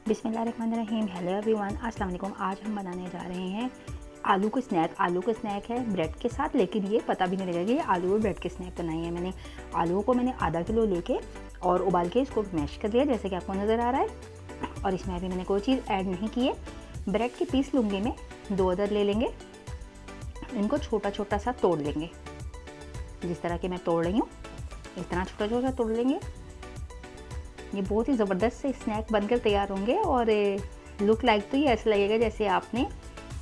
बिस्मिल्लाहिर्रहमानिर्रहीम। Hello everyone, अस्सलाम वालेकुम। आज हम बनाने जा रहे हैं आलू का स्नैक। आलू का स्नैक है ब्रेड के साथ, लेकिन ये पता भी नहीं लगेगा कि ये आलू और ब्रेड के स्नैक बनाई है मैंने। आलूओं को मैंने आधा किलो लेके और उबाल के इसको मैश कर लिया, जैसे कि आपको नज़र आ रहा है। और इसमें अभी मैंने कोई चीज़ ऐड नहीं की है। ब्रेड के पीस लूँगी मैं, 2 अदर ले लेंगे। इनको छोटा छोटा सा तोड़ लेंगे, जिस तरह के मैं तोड़ रही हूँ इस तरह छोटा छोटा तोड़ लेंगे। ये बहुत ही ज़बरदस्त से स्नैक बनकर तैयार होंगे और लुक लाइक तो ये ऐसा लगेगा जैसे आपने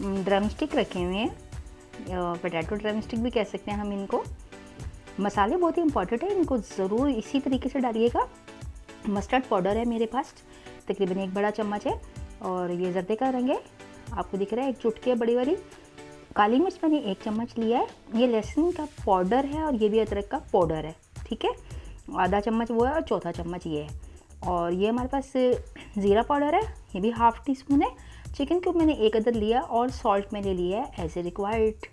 ड्रम स्टिक रखे हुए हैं, पोटैटो ड्रम स्टिक भी कह सकते हैं हम इनको। मसाले बहुत ही इंपॉर्टेंट है, इनको ज़रूर इसी तरीके से डालिएगा। मस्टर्ड पाउडर है मेरे पास, तकरीबन 1 बड़ा चम्मच है। और ये जर्दे का रंग है, आपको दिख रहा है, 1 चुटकी है बड़ी वाली। काली मिर्च मैंने 1 चम्मच लिया है। ये लहसुन का पाउडर है और ये भी अदरक का पाउडर है, ठीक है। आधा चम्मच वो है और चौथा चम्मच ये है। और ये हमारे पास ज़ीरा पाउडर है, ये भी हाफ़ टी स्पून है। चिकन क्यूब मैंने 1 अदर लिया और सॉल्ट मैंने लिया है एज ए रिक्वायर्ड।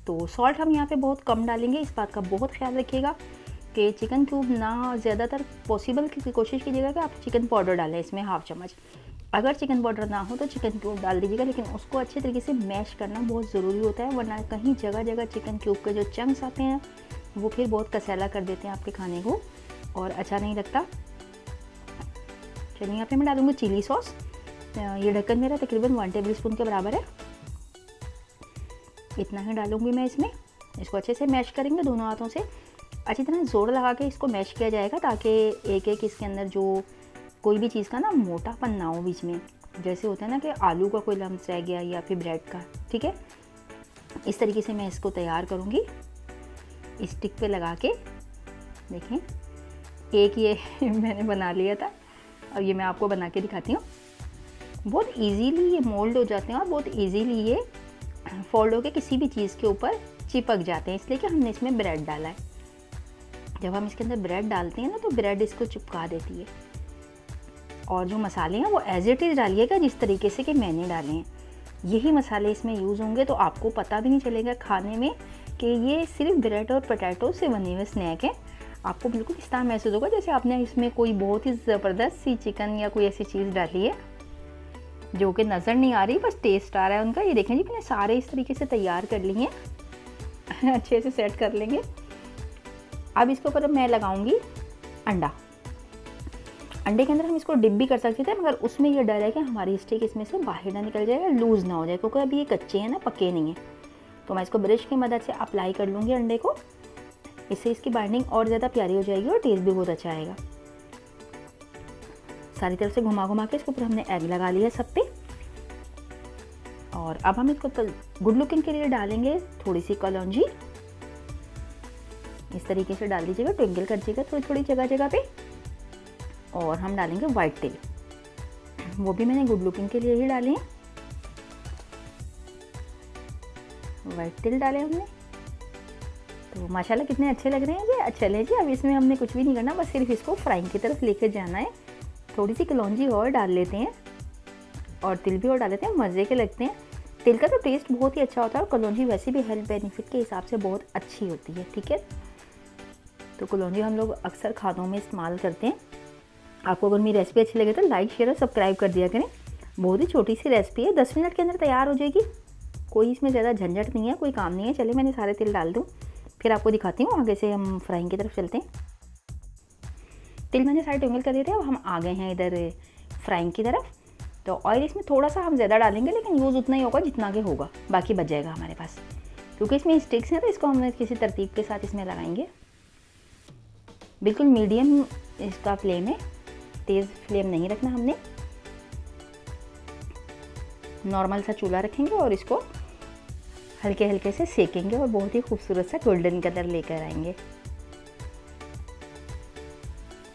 तो सॉल्ट हम यहाँ पे बहुत कम डालेंगे, इस बात का बहुत ख्याल रखिएगा कि चिकन क्यूब ना, ज़्यादातर पॉसिबल की कोशिश कीजिएगा कि आप चिकन पाउडर डालें इसमें 1/2 चम्मच। अगर चिकन पाउडर ना हो तो चिकन क्यूब डाल दीजिएगा, लेकिन उसको अच्छे तरीके से मैश करना बहुत ज़रूरी होता है, वरना कहीं जगह जगह चिकन क्यूब के जो चंक्स आते हैं वो फिर बहुत कसैला कर देते हैं आपके खाने को और अच्छा नहीं लगता। चलिए यहाँ पे मैं डालूँगी चिली सॉस। ये ढक्कन मेरा तकरीबन 1 टेबल स्पून के बराबर है, इतना ही डालूँगी मैं इसमें। इसको अच्छे से मैश करेंगे दोनों हाथों से, अच्छी तरह जोर लगा के इसको मैश किया जाएगा, ताकि एक एक इसके अंदर जो कोई भी चीज़ का ना मोटापन ना हो बीच में, जैसे होता है ना कि आलू का कोई लम्स रह गया या फिर ब्रेड का, ठीक है। इस तरीके से मैं इसको तैयार करूँगी स्टिक पे लगा के। देखें, एक ये मैंने बना लिया था और ये मैं आपको बना के दिखाती हूँ। बहुत इजीली ये मोल्ड हो जाते हैं और बहुत इजीली ये फोल्ड होकर किसी भी चीज़ के ऊपर चिपक जाते हैं, इसलिए कि हमने इसमें ब्रेड डाला है। जब हम इसके अंदर ब्रेड डालते हैं ना, तो ब्रेड इसको चिपका देती है। और जो मसाले हैं वो एज इट इज़ डालिएगा जिस तरीके से कि मैंने डाले हैं। यही मसाले इसमें यूज़ होंगे, तो आपको पता भी नहीं चलेगा खाने में कि ये सिर्फ ब्रेड और पोटैटो से बने हुए स्नैक है। आपको बिल्कुल इस तरह महसूस होगा जैसे आपने इसमें कोई बहुत ही ज़बरदस्त सी चिकन या कोई ऐसी चीज़ डाली है जो कि नज़र नहीं आ रही, बस टेस्ट आ रहा है उनका। ये देखें जी, मैंने सारे इस तरीके से तैयार कर लिए हैं अच्छे से सेट कर लेंगे। अब इसके ऊपर मैं लगाऊंगी अंडा। अंडे के अंदर हम इसको डिप भी कर सकते थे, मगर उसमें ये डर है कि हमारी स्टिक इसमें से बाहर ना निकल जाए, लूज़ ना हो जाए, क्योंकि अभी ये कच्चे हैं ना, पके नहीं हैं। तो मैं इसको ब्रश की मदद से अप्लाई कर लूँगी अंडे को, इससे इसकी बाइंडिंग और ज़्यादा प्यारी हो जाएगी और टेस्ट भी बहुत अच्छा आएगा। सारी तरफ से घुमा घुमा के इसके ऊपर हमने एग लगा लिया सब पे। और अब हम इसको गुड लुकिंग के लिए डालेंगे थोड़ी सी कलौंजी। इस तरीके से डाल दीजिएगा, ट्विंकल कर दीजिएगा थोड़ी थोड़ी जगह जगह पे। और हम डालेंगे वाइट तिल, वो भी मैंने गुड लुकिंग के लिए ही डाले हैं। वाइट तिल डाले हमने, तो माशाल्लाह कितने अच्छे लग रहे हैं जी। अच्छा ले जी, अब इसमें हमने कुछ भी नहीं करना, बस सिर्फ इसको फ्राइंग की तरफ लेकर जाना है। थोड़ी सी कलौंजी और डाल लेते हैं और तिल भी और डाल लेते हैं, मज़े के लगते हैं। तिल का तो टेस्ट बहुत ही अच्छा होता है और कलौंजी वैसे भी हेल्थ बेनिफिट के हिसाब से बहुत अच्छी होती है, ठीक है। तो कलौंजी हम लोग अक्सर खानों में इस्तेमाल करते हैं। आपको अगर मेरी रेसिपी अच्छी लगे तो लाइक शेयर और सब्सक्राइब कर दिया करें। बहुत ही छोटी सी रेसिपी है, 10 मिनट के अंदर तैयार हो जाएगी। कोई इसमें ज़्यादा झंझट नहीं है, कोई काम नहीं है। चलिए मैंने सारे तिल डाल दूँ, फिर आपको दिखाती हूँ। आगे से हम फ्राइंग की तरफ चलते हैं। तिल मैंने सारे ट्विंकल कर दिए थे, अब हम आ गए हैं इधर फ्राइंग की तरफ। तो ऑयल इसमें थोड़ा सा हम ज़्यादा डालेंगे, लेकिन यूज़ उतना ही होगा जितना कि होगा, बाकी बच जाएगा हमारे पास, क्योंकि इसमें स्टिक्स हैं। तो इसको हम किसी तरतीब के साथ इसमें लगाएंगे। बिल्कुल मीडियम इसका फ्लेम है, तेज़ फ्लेम नहीं रखना हमने, नॉर्मल सा चूल्हा रखेंगे और इसको हल्के हल्के से सेकेंगे और बहुत ही खूबसूरत सा गोल्डन कलर लेकर आएंगे।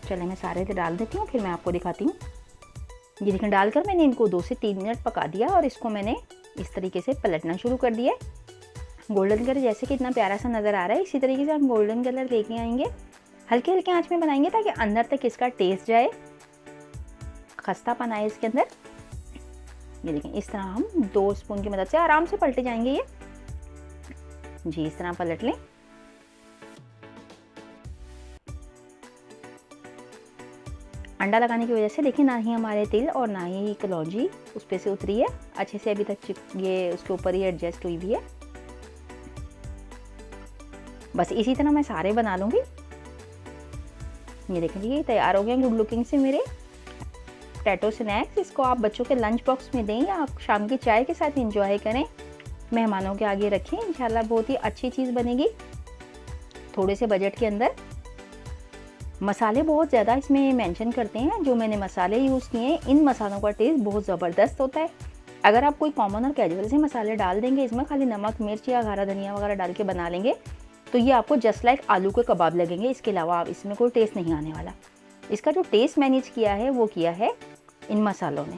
चलिए मैं सारे डाल देती हूँ, फिर मैं आपको दिखाती हूँ। ये देखें, डालकर मैंने इनको 2 से 3 मिनट पका दिया और इसको मैंने इस तरीके से पलटना शुरू कर दिया है। गोल्डन कलर जैसे कि इतना प्यारा सा नज़र आ रहा है, इसी तरीके से हम गोल्डन कलर लेके आएंगे। हल्के हल्के आंच में बनाएंगे ताकि अंदर तक इसका टेस्ट जाए, खस्तापन आए इसके अंदर। ये देखें, इस तरह हम 2 स्पून की मदद से आराम से पलटे जाएंगे ये जी। इस तरह पलट लें। अंडा लगाने की वजह से देखिए ना ही हमारे तिल और ना ही कलौंजी उस पे से उतरी है, अच्छे से अभी तक ये उसके ऊपर ही एडजस्ट हुई हुई है। बस इसी तरह मैं सारे बना लूँगी। ये देखें जी, ये तैयार हो गए गुड लुकिंग से मेरे पोटैटो स्नैक्स। इसको आप बच्चों के लंच बॉक्स में दें या आप शाम की चाय के साथ इंजॉय करें, मेहमानों के आगे रखें, इंशाल्लाह बहुत ही अच्छी चीज़ बनेगी थोड़े से बजट के अंदर। मसाले बहुत ज़्यादा इसमें मेंशन करते हैं, जो मैंने मसाले यूज़ किए हैं इन मसालों का टेस्ट बहुत ज़बरदस्त होता है। अगर आप कोई कॉमन और कैजुअल से मसाले डाल देंगे इसमें, खाली नमक मिर्च या हरा धनिया वगैरह डाल के बना लेंगे, तो ये आपको जस्ट लाइक आलू के कबाब लगेंगे। इसके अलावा आप इसमें कोई टेस्ट नहीं आने वाला। इसका जो टेस्ट मैनेज किया है वो किया है इन मसालों ने,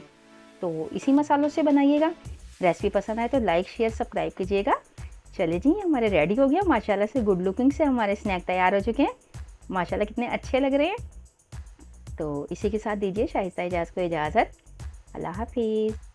तो इसी मसालों से बनाइएगा। रेसिपी पसंद आए तो लाइक शेयर सब्सक्राइब कीजिएगा। चलिए जी, हमारे रेडी हो गया माशाल्लाह से गुड लुकिंग से हमारे स्नैक तैयार हो चुके हैं। माशाल्लाह कितने अच्छे लग रहे हैं। तो इसी के साथ दीजिए शाइस्ता एजाज को इजाज़त। अल्लाह हाफिज़।